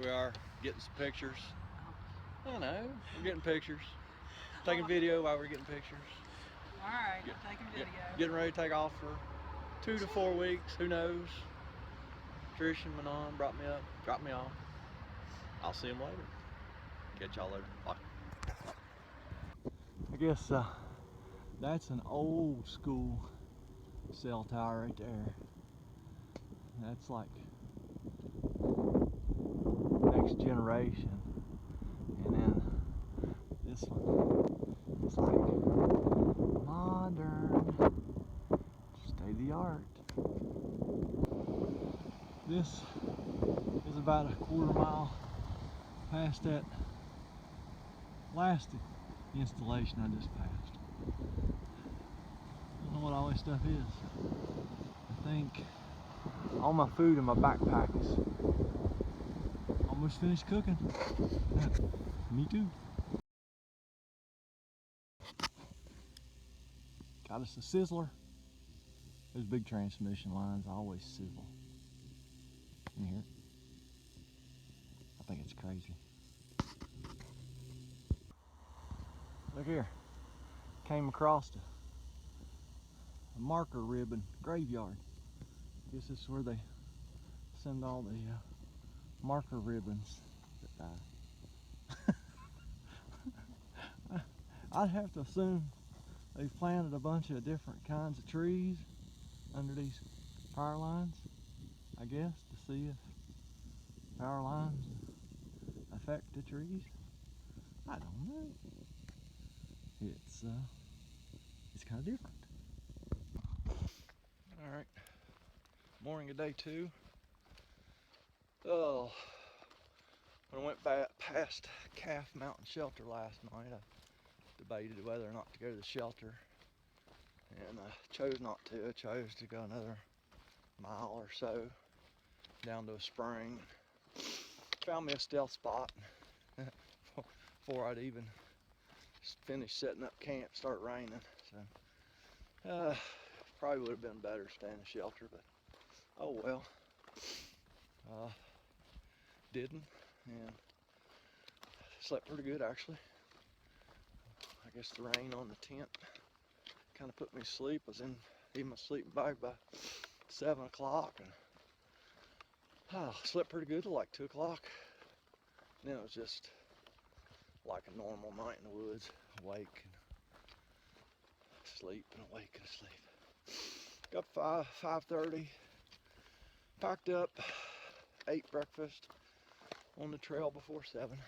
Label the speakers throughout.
Speaker 1: Here we are, getting some pictures. I know, we're getting pictures. Taking video while we're getting pictures.
Speaker 2: Alright, I'm taking video.
Speaker 1: Getting ready to take off for 2 to 4 weeks, who knows. Trish and Manon brought me up, dropped me off. I'll see them later. Catch y'all later. Bye. I guess that's an old school cell tower right there. That's like next generation. And then this one is like modern, state of the art. This is about a quarter mile past that last installation I just passed. I don't know what all this stuff is. I think all my food in my backpack is almost finished cooking. Me too. Got us a sizzler. Those big transmission lines always sizzle. Can you hear it? I think it's crazy. Look here. Came across a marker ribbon graveyard. I guess this is where they send all the marker ribbons that die. I'd have to assume they've planted a bunch of different kinds of trees under these power lines, I guess, to see if power lines affect the trees. I don't know. It's kind of different. All right, morning of day 2. Oh, when I went back past Calf Mountain Shelter last night, I debated whether or not to go to the shelter, and I chose not to. I chose to go another mile or so down to a spring. Found me a stealth spot before I'd even finished setting up camp. Start raining, so probably would have been better staying in the shelter, but oh well. Didn't, and slept pretty good actually. I guess the rain on the tent kind of put me to sleep. I was in my sleeping bag by 7 o'clock, and slept pretty good till like 2 o'clock. Then it was just like a normal night in the woods, awake and sleep and awake and sleep. Got 5:30, packed up, ate breakfast on the trail before 7.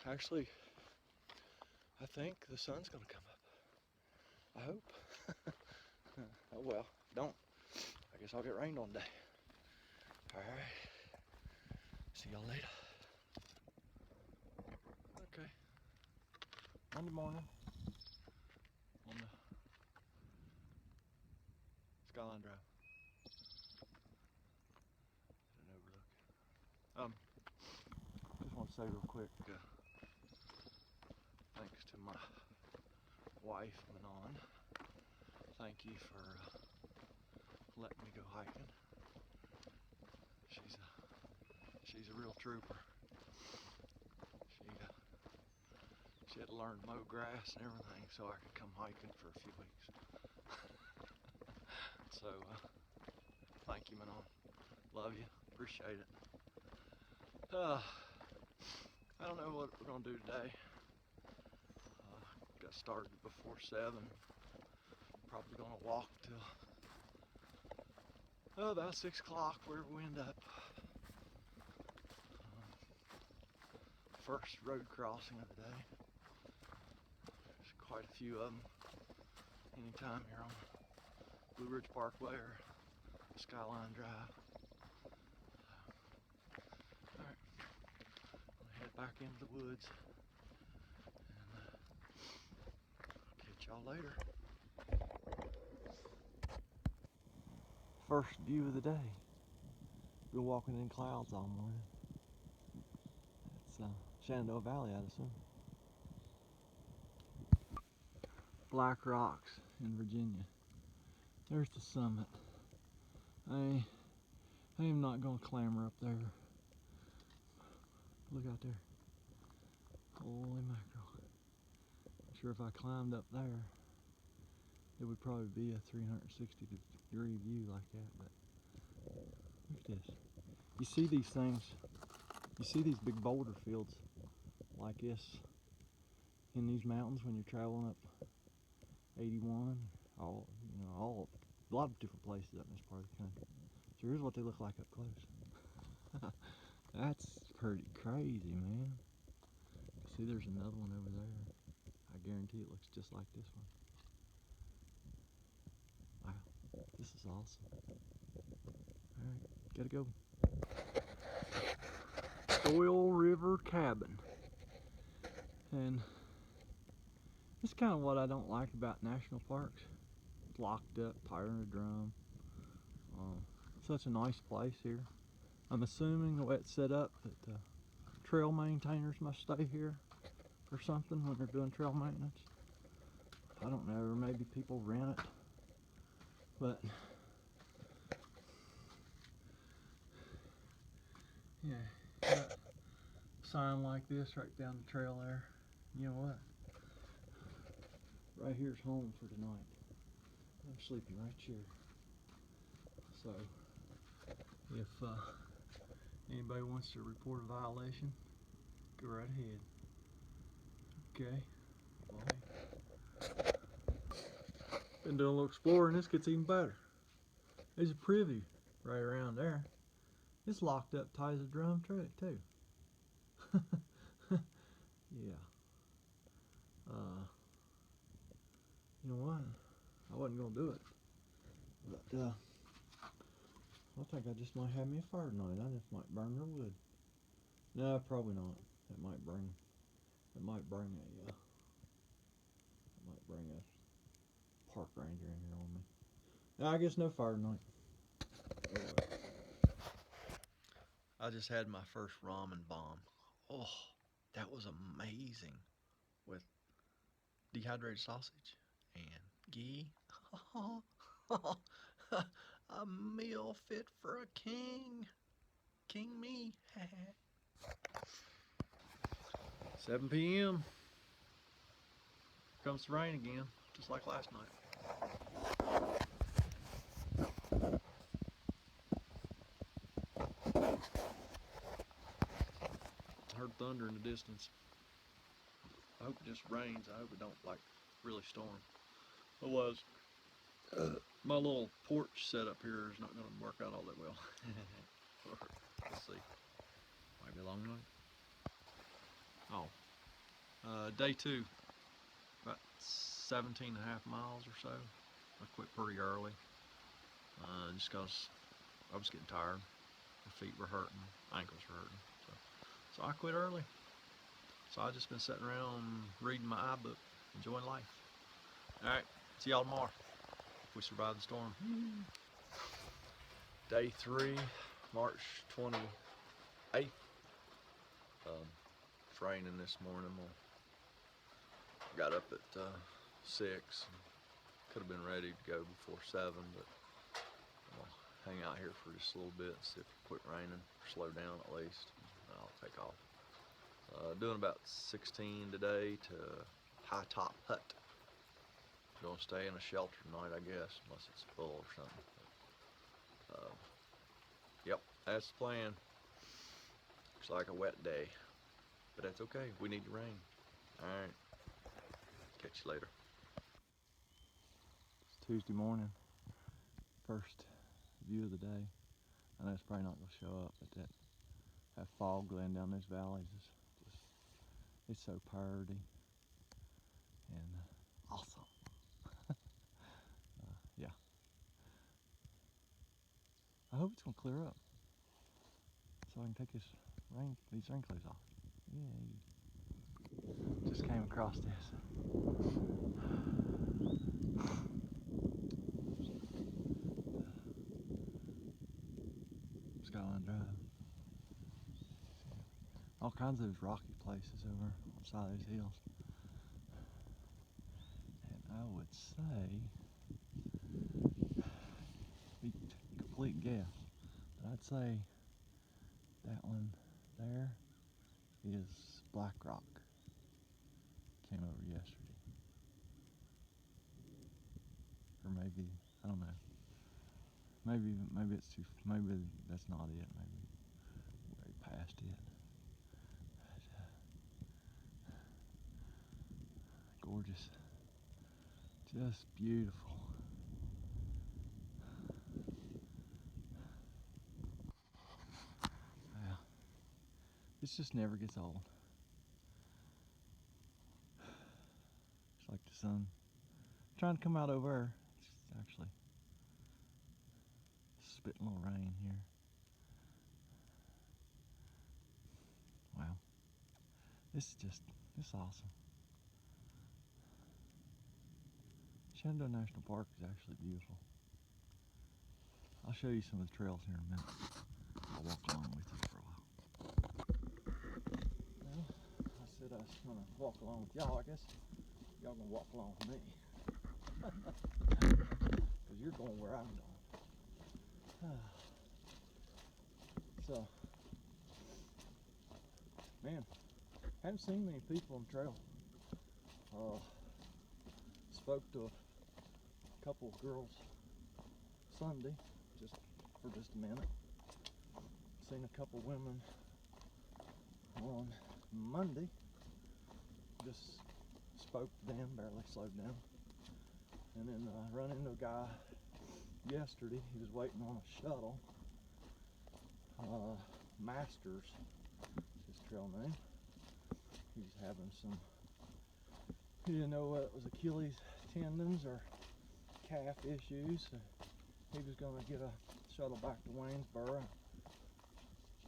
Speaker 1: Actually, I think the sun's gonna come up. I hope. Oh well, don't. I guess I'll get rained on today. Alright. See y'all later. Okay. Monday morning on the Skyline Drive. An overlook. Just want to say real quick, thanks to my wife, Manon. Thank you for letting me go hiking. She's a real trooper. She had to learn to mow grass and everything so I could come hiking for a few weeks. So, thank you, Manon. Love you. Appreciate it. I don't know what we're going to do today. Got started before 7. Probably going to walk till about 6 o'clock, wherever we end up. First road crossing of the day. There's quite a few of them anytime here on Blue Ridge Parkway or Skyline Drive. Alright, I'm gonna head back into the woods and catch y'all later. First view of the day. Been walking in clouds all morning. It's Shenandoah Valley, I'd assume. Black Rocks in Virginia. There's the summit. I am not going to clamber up there. Look out there. Holy mackerel. I'm sure if I climbed up there, it would probably be a 360-degree view like that, but look at this. You see these things, you see these big boulder fields like this in these mountains when you're traveling up 81, a lot of different places up in this part of the country. So here's what they look like up close. That's pretty crazy, man. See, there's another one over there. I guarantee it looks just like this one. Wow, this is awesome. Alright, gotta go. Doyle River Cabin. And this is kind of what I don't like about national parks. It's locked up, tiring a drum. Such a nice place here. I'm assuming the way it's set up that the trail maintainers must stay here or something when they're doing trail maintenance. I don't know, or maybe people rent it. But yeah, got a sign like this right down the trail there. You know what? Right here's home for tonight. I'm sleeping right here. So if anybody wants to report a violation, go right ahead. Okay. Well, been doing a little exploring. This gets even better. There's a privy right around there. It's locked up tight as a drum too. Yeah. You know what? I wasn't gonna do it, but I think I just might have me a fire tonight. I just might burn the wood. No, probably not. It might bring a park ranger in here on me. No, I guess no fire tonight. I just had my first ramen bomb. Oh, that was amazing. With dehydrated sausage and ghee. A meal fit for a king. King me. 7 p.m. Comes the rain again, just like last night. I heard thunder in the distance. I hope it just rains. I hope it don't really storm. Otherwise, my little porch setup here is not going to work out all that well. Let's see. Might be a long night. Oh, day 2, about 17 and a half miles or so. I quit pretty early, just because I was getting tired. My feet were hurting, ankles were hurting. So I quit early. So I just been sitting around reading my iBook, enjoying life. All right, see y'all tomorrow if we survive the storm. Day 3, March 28th. It's raining this morning. Got up at 6. Could have been ready to go before 7, but I'll hang out here for just a little bit and see if it quit raining, or slow down at least. And I'll take off. Doing about 16 today to High Top Hut. Gonna stay in a shelter tonight, I guess, unless it's full or something. Yep, that's the plan. Looks like a wet day, but that's okay. We need the rain. All right. Catch you later. It's Tuesday morning. First view of the day. I know it's probably not gonna show up, but that fog going down these valleys is just, it's so pretty and awesome. Yeah. I hope it's gonna clear up so I can take these rain clothes off. Yay. Just came across this. Skyline Drive. All kinds of those rocky places over on the side of those hills. And I would say, be complete guess, but I'd say that one there is Black Rock. Came over yesterday. Or maybe, I don't know. Maybe it's too, maybe that's not it. Maybe way past it. But, gorgeous. Just beautiful. Wow. This just never gets old. It's like the sun trying to come out over there. It's actually spitting a little rain here. Wow. This is awesome. Shenandoah National Park is actually beautiful. I'll show you some of the trails here in a minute. I'll walk along with you for a while. Well, I said I was gonna walk along with y'all. I guess y'all gonna walk along with me. Because you're going where I'm going. So, man, haven't seen many people on the trail. Spoke to a couple of girls Sunday, for just a minute. Seen a couple women on Monday. Just spoke to them, barely slowed down. And then run into a guy yesterday. He was waiting on a shuttle. Masters is his trail name. He was having some, he didn't know what it was, Achilles tendons or calf issues. So he was going to get a shuttle back to Waynesboro,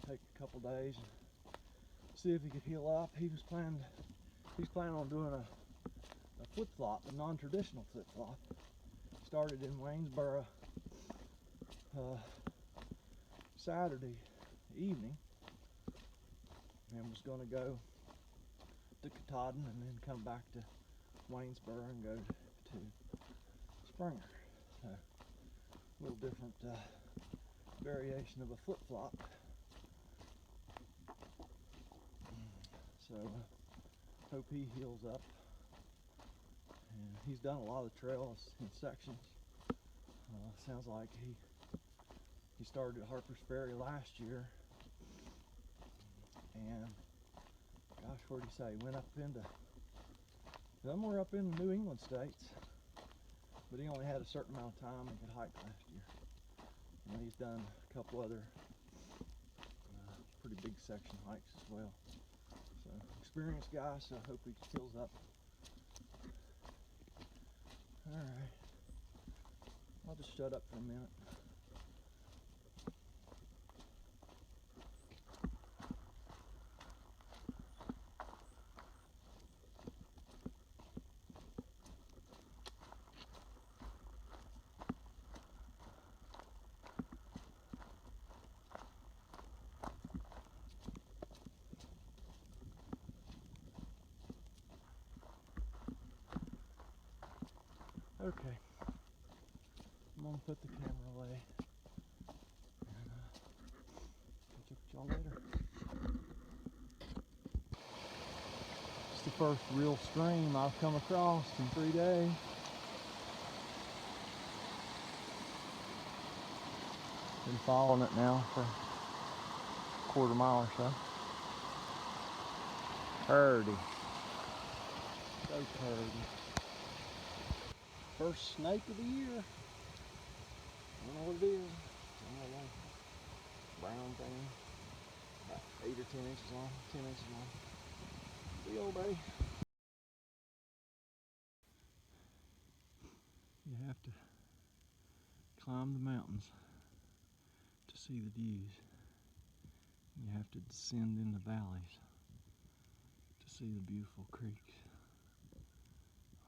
Speaker 1: take a couple days, and see if he could heal up. He's planning on doing a flip-flop, a non-traditional flip-flop. Started in Waynesboro Saturday evening, and was going to go to Katahdin and then come back to Waynesboro and go to Springer. So, a little different variation of a flip-flop. So hope he heals up. And he's done a lot of trails in sections. Sounds like he started at Harper's Ferry last year, and gosh, where'd he say? He went up into somewhere up in the New England states, but he only had a certain amount of time and could hike last year. And he's done a couple other pretty big section hikes as well. So experienced guy, so I hope he heals up. All right, I'll just shut up for a minute. Okay, I'm gonna put the camera away and catch up with y'all later. It's the first real stream I've come across in 3 days. Been following it now for a quarter mile or so. Purdy. So purdy. First snake of the year. I don't know what it is. I don't know. Brown thing. About 8 or 10 inches long. 10 inches long. Big old buddy. You have to climb the mountains to see the views. You have to descend in the valleys to see the beautiful creeks.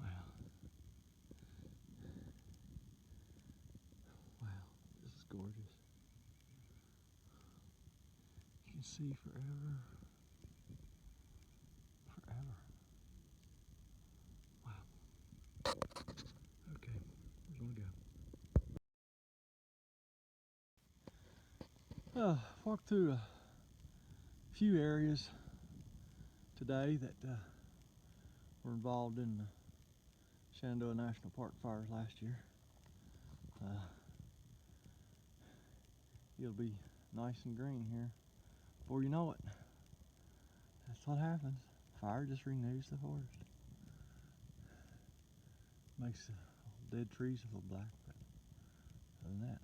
Speaker 1: Wow. Wow, this is gorgeous. You can see forever. Forever. Wow. Okay, we're gonna go. Walked through a few areas today that were involved in the Shenandoah National Park fires last year. It'll be nice and green here before you know it. That's what happens. Fire just renews the forest. Makes the dead trees a little black, but other than that,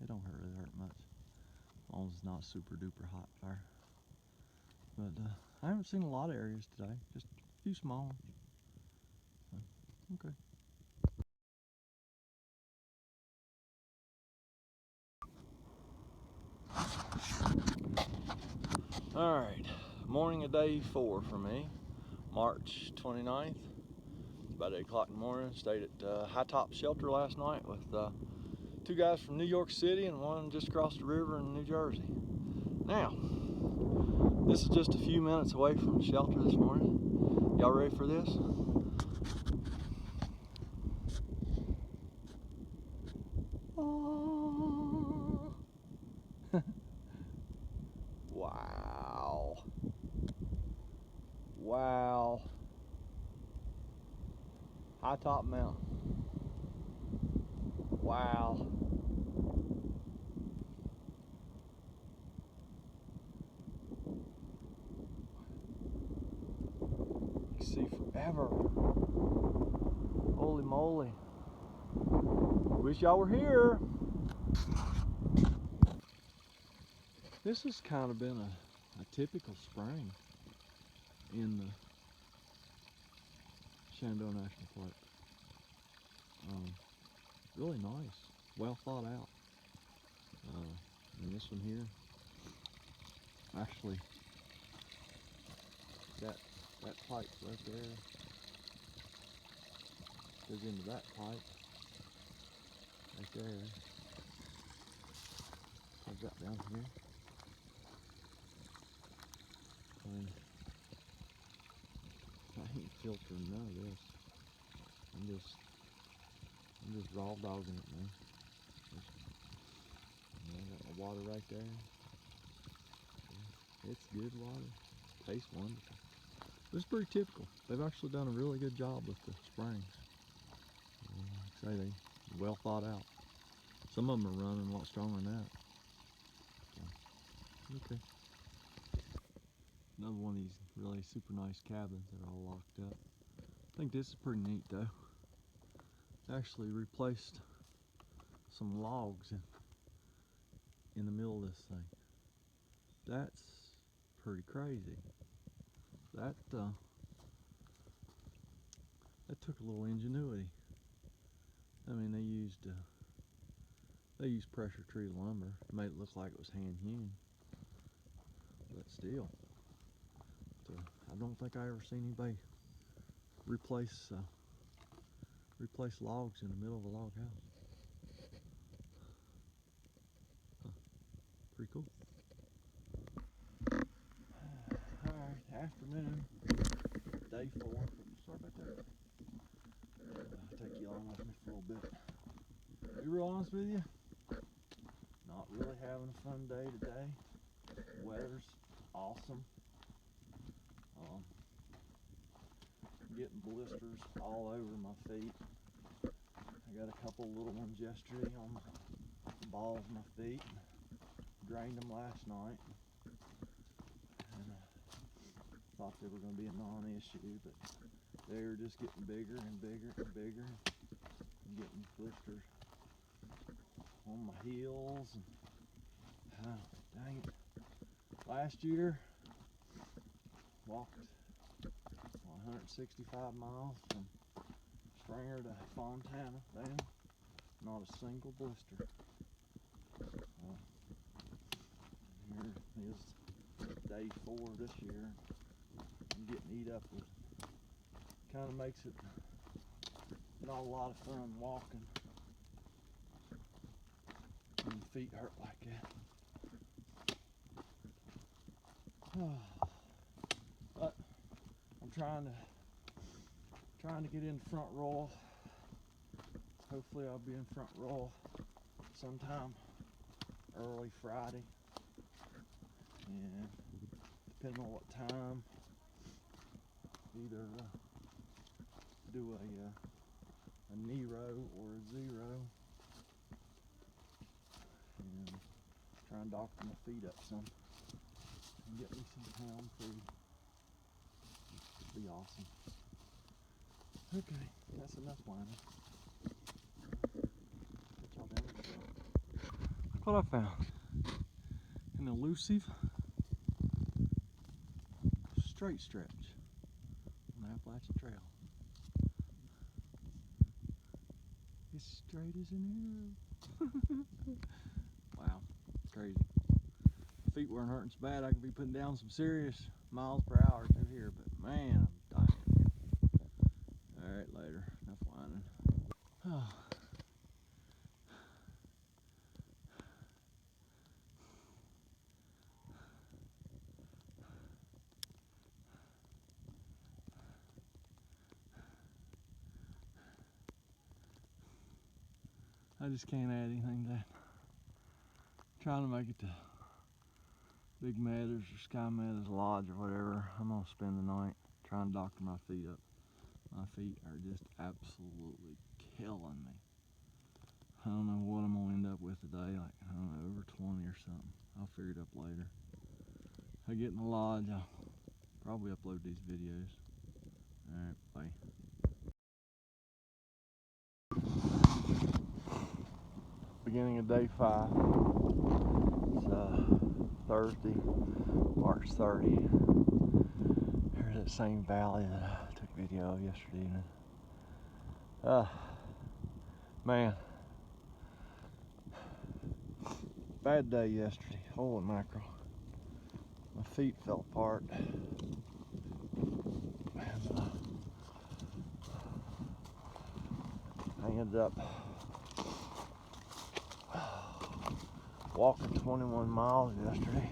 Speaker 1: it don't really hurt much. As long as it's not super duper hot fire. But I haven't seen a lot of areas today, just a few small ones. So, okay. Alright, morning of day 4 for me, March 29th. It's about 8 o'clock in the morning. Stayed at High Top Shelter last night with 2 guys from New York City and one just across the river in New Jersey. Now, this is just a few minutes away from the shelter this morning. Y'all ready for this? Oh. Wow. Wow. High Top Mountain. Wow. You can see forever. Holy moly. Wish y'all were here. This has kind of been a typical spring in the Shenandoah National Park. Really nice, well thought out. And this one here, actually, that pipe right there goes into that pipe right there. I've got down here. And I ain't filtering none of this. I'm just raw dogging it, man. I got my water right there. It's good water. Tastes wonderful. It's pretty typical. They've actually done a really good job with the springs. Like I say, they well thought out. Some of them are running a lot stronger than that. So, okay. Another one of these really super nice cabins that are all locked up. I think this is pretty neat though. Actually replaced some logs in the middle of this thing. That's pretty crazy. That took a little ingenuity. I mean, they used pressure treated lumber, made it look like it was hand hewn, but still, I don't think I ever seen anybody replace logs in the middle of a log house. Huh. Pretty cool. Alright, afternoon, day 4. Sorry about that. I'll take you along with me for a little bit. To be real honest with you, not really having a fun day today. Weather's awesome. Getting blisters all over my feet. I got a couple little ones yesterday on the balls of my feet. Drained them last night. And thought they were going to be a non-issue, but they're just getting bigger and bigger and bigger. I'm getting blisters on my heels. And, dang it. Last year, walked 165 miles from Springer to Fontana down. Not a single blister. Here is day 4 this year. I'm getting eat up with it. Kind of makes it not a lot of fun walking when your feet hurt like that. But I'm trying to get in front row. Hopefully I'll be in front row sometime early Friday. And depending on what time either do a Nero or a Zero, and try and doctor my feet up some and get me some pound food. Be awesome. Okay, that's enough whining. Look what I found. An elusive straight stretch on the Appalachian Trail. It's straight as an arrow. Wow, crazy. Feet weren't hurting so bad I could be putting down some serious miles per hour through here, but man, I'm dying. Alright, later. Enough whining. Oh. I just can't add anything to that. Trying to make it to Big Meadows or Sky Meadows Lodge or whatever. I'm gonna spend the night trying to doctor my feet up. My feet are just absolutely killing me. I don't know what I'm gonna end up with today, like, I don't know, over 20 or something. I'll figure it up later. If I get in the lodge, I'll probably upload these videos. Alright, bye. Beginning of day 5. It's Thursday, March 30. Here's that same valley that I took video of yesterday evening. Man, bad day yesterday. Holy mackerel. My feet fell apart. And I ended up walking 21 miles yesterday.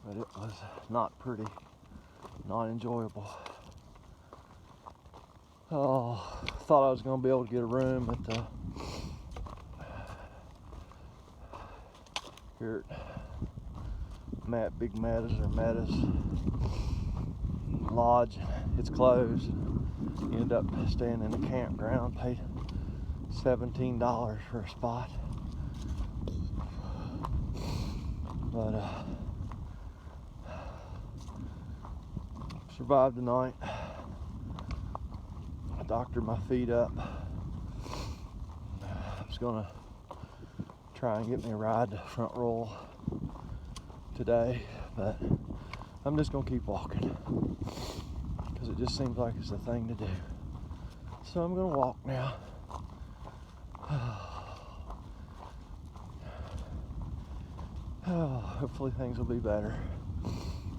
Speaker 1: But it was not pretty, not enjoyable. Oh, thought I was going to be able to get a room at the here at Big Meadows or Meadows Lodge. It's closed. Ended up staying in a campground, paid $17 for a spot. But survived the night. I doctored my feet up. I was gonna try and get me a ride to Front Royal today, but I'm just gonna keep walking because it just seems like it's the thing to do. So I'm gonna walk now. Oh, hopefully things will be better.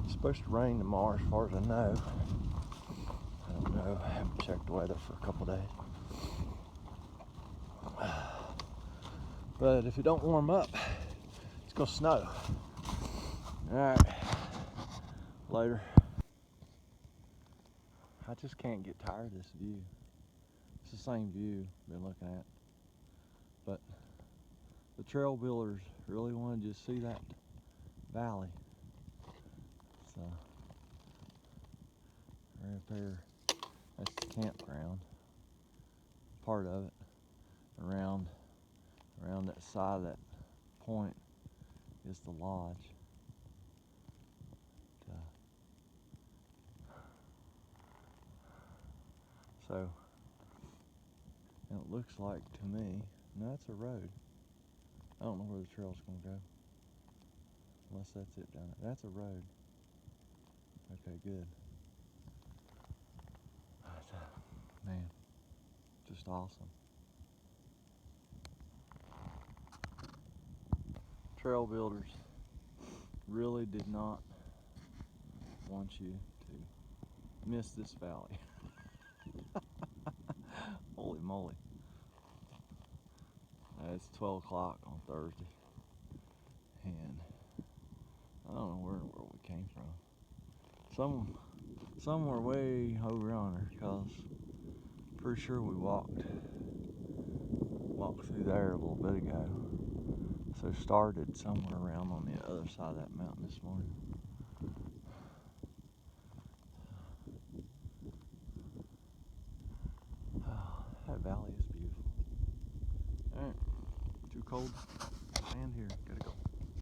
Speaker 1: It's supposed to rain tomorrow as far as I know. I don't know, I haven't checked the weather for a couple days. But if it don't warm up, it's gonna snow. Alright, later. I just can't get tired of this view. It's the same view I've been looking at. But the trail builders really want to just see that valley. So, right up there, that's the campground. Part of it. Around that side of that point is the lodge. So, and it looks like to me, no, that's a road. I don't know where the trail's gonna go. Unless that's it down there. That's a road. Okay, good. Man, just awesome. Trail builders really did not want you to miss this valley. Holy moly. It's 12 o'clock on Thursday. And I don't know where in the world we came from. Somewhere way over yonder, because pretty sure we walked through there a little bit ago. So started somewhere around on the other side of that mountain this morning. That valley is beautiful. Alright, too cold. Stand here, gotta go.